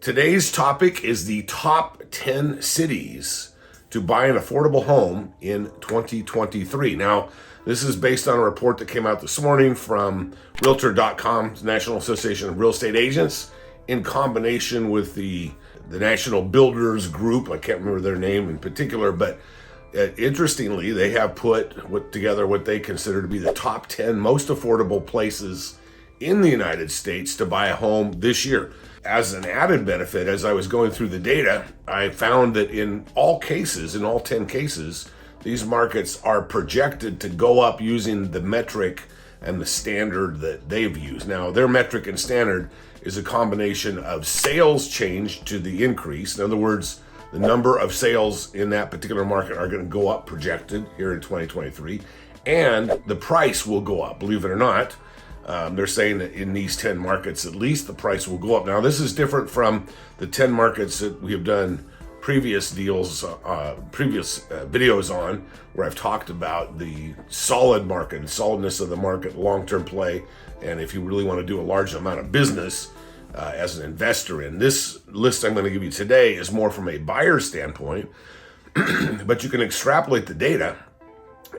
Today's topic is the top 10 cities to buy an affordable home in 2023. Now, this is based on a report that came out this morning from Realtor.com, National Association of Real Estate Agents, in combination with the National Builders Group. I can't remember their name in particular, but interestingly, they have put together what they consider to be the top 10 most affordable places in the United States to buy a home this year. As an added benefit, as I was going through the data, I found that in all 10 cases, these markets are projected to go up using the metric and the standard that they've used. Now, their metric and standard is a combination of sales change to the increase. In other words, the number of sales in that particular market are going to go up projected here in 2023, and the price will go up, believe it or not. They're saying that in these 10 markets, at least the price will go up. Now, this is different from the 10 markets that we have done previous videos on, where I've talked about the solidness of the market, long-term play, and if you really want to do a large amount of business as an investor in. This list I'm going to give you today is more from a buyer standpoint, but you can extrapolate the data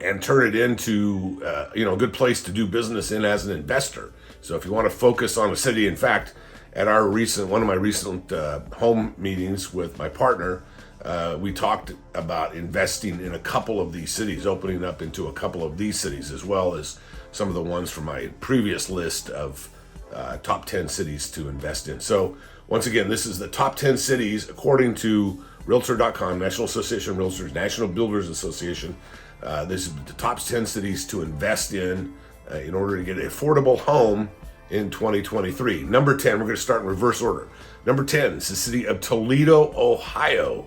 and turn it into a good place to do business in as an investor. So if you want to focus on a city, in fact, at one of my recent home meetings with my partner, we talked about investing in a couple of these cities, opening up into a couple of these cities, as well as some of the ones from my previous list of top 10 cities to invest in. So once again, this is the top 10 cities according to Realtor.com, National Association of Realtors, National Builders Association. This is the top 10 cities to invest in order to get an affordable home in 2023. Number 10, we're going to start in reverse order. Number 10 is the city of Toledo, Ohio.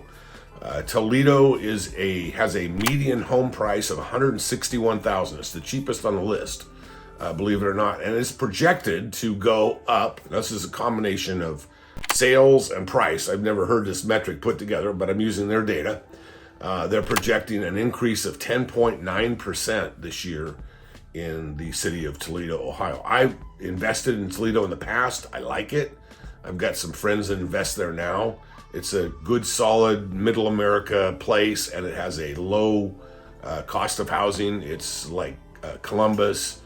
Toledo has a median home price of $161,000. It's the cheapest on the list, believe it or not, and it's projected to go up. This is a combination of sales and price. I've never heard this metric put together, but I'm using their data. They're projecting an increase of 10.9% this year in the city of Toledo, Ohio. I've invested in Toledo in the past. I like it. I've got some friends that invest there now. It's a good, solid, middle America place, and it has a low cost of housing. It's like Columbus,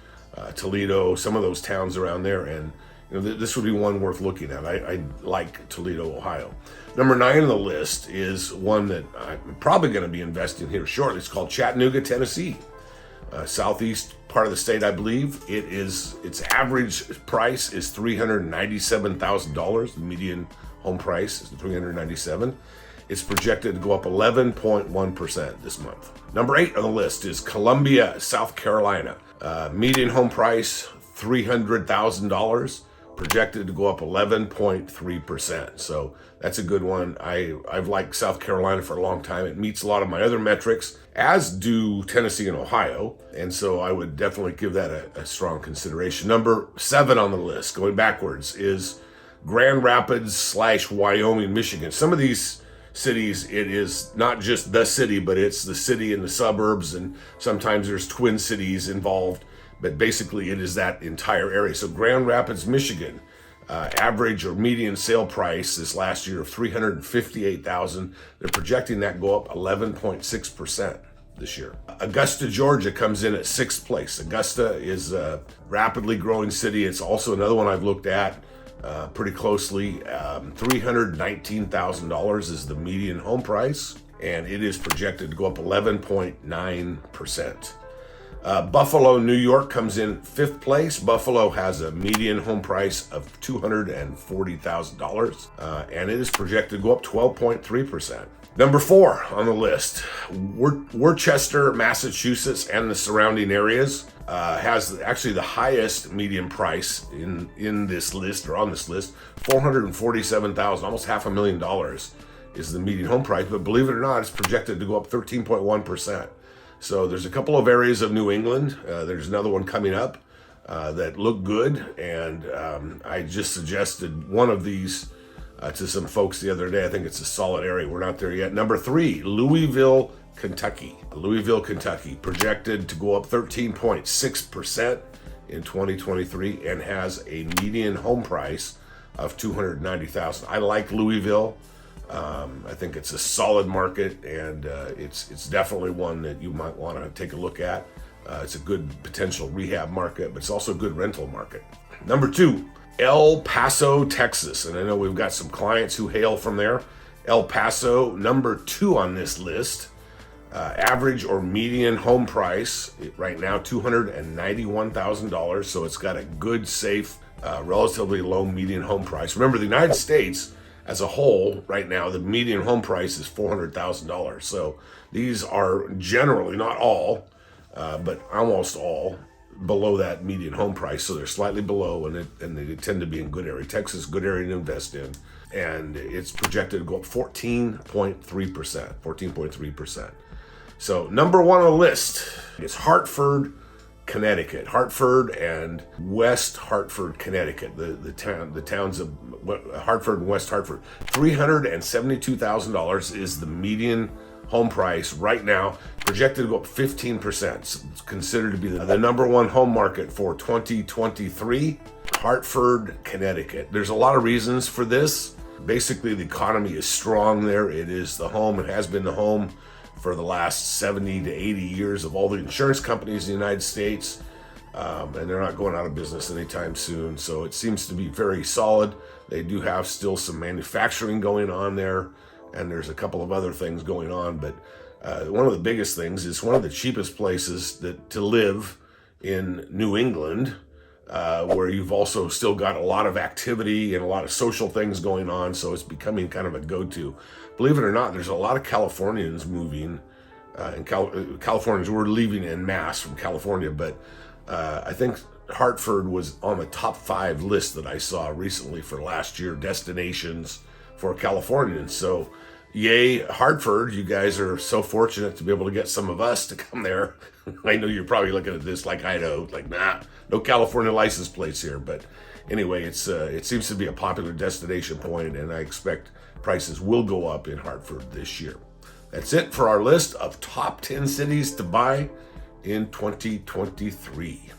Toledo, some of those towns around there, and this would be one worth looking at. I like Toledo, Ohio. Number 9 on the list is one that I'm probably going to be investing here shortly. It's called Chattanooga, Tennessee. Southeast part of the state, I believe. Its average price is $397,000. The median home price is $397,000. It's projected to go up 11.1% this month. Number 8 on the list is Columbia, South Carolina. Median home price, $300,000. Projected to go up 11.3%. So that's a good one. I've liked South Carolina for a long time. It meets a lot of my other metrics, as do Tennessee and Ohio. And so I would definitely give that a strong consideration. Number 7 on the list, going backwards, is Grand Rapids / Wyoming, Michigan. Some of these cities, it is not just the city, but it's the city and the suburbs, and sometimes there's twin cities involved. But basically, it is that entire area. So Grand Rapids, Michigan, average or median sale price this last year of $358,000. They're projecting that go up 11.6% this year. Augusta, Georgia comes in at 6th place. Augusta is a rapidly growing city. It's also another one I've looked at pretty closely. $319,000 is the median home price, and it is projected to go up 11.9%. Buffalo, New York comes in 5th place. Buffalo has a median home price of $240,000, and it is projected to go up 12.3%. Number 4 on the list, Worcester, Massachusetts, and the surrounding areas has actually the highest median price in this list, or on this list, $447,000, almost $500,000 is the median home price. But believe it or not, it's projected to go up 13.1%. So there's a couple of areas of New England. There's another one coming up that look good, and I just suggested one of these to some folks the other day. I think it's a solid area. We're not there yet. Number 3, Louisville, Kentucky. Louisville, Kentucky, projected to go up 13.6% in 2023 and has a median home price of 290,000. I like Louisville. I think it's a solid market, and it's definitely one that you might want to take a look at. It's a good potential rehab market, but it's also a good rental market. Number 2, El Paso, Texas. And I know we've got some clients who hail from there. El Paso, number 2 on this list. Average or median home price right now, $291,000. So it's got a good, safe, relatively low median home price. Remember, the United States as a whole right now, the median home price is $400,000. So these are generally, not all, but almost all, below that median home price. So they're slightly below, and they tend to be in good area. Texas, good area to invest in. And it's projected to go up 14.3%. So number 1 on the list is Hartford, Connecticut. Hartford and West Hartford, Connecticut. The towns of Hartford and West Hartford. $372,000 is the median home price right now, projected to go up 15%. So it's considered to be the number 1 home market for 2023. Hartford, Connecticut. There's a lot of reasons for this. Basically, the economy is strong there. It is the home. It has been the home for the last 70 to 80 years of all the insurance companies in the United States. And they're not going out of business anytime soon. So it seems to be very solid. They do have still some manufacturing going on there, and there's a couple of other things going on. But one of the biggest things is one of the cheapest places to live in New England, where you've also still got a lot of activity and a lot of social things going on. So it's becoming kind of a go-to. Believe it or not, there's a lot of Californians moving, and Californians were leaving en masse from California, but I think Hartford was on the top 5 list that I saw recently for last year, destinations for Californians. So yay, Hartford, you guys are so fortunate to be able to get some of us to come there. I know you're probably looking at this like Idaho, like, nah, no California license plates here. But anyway, it seems to be a popular destination point, and I expect prices will go up in Hartford this year. That's it for our list of top 10 cities to buy in 2023.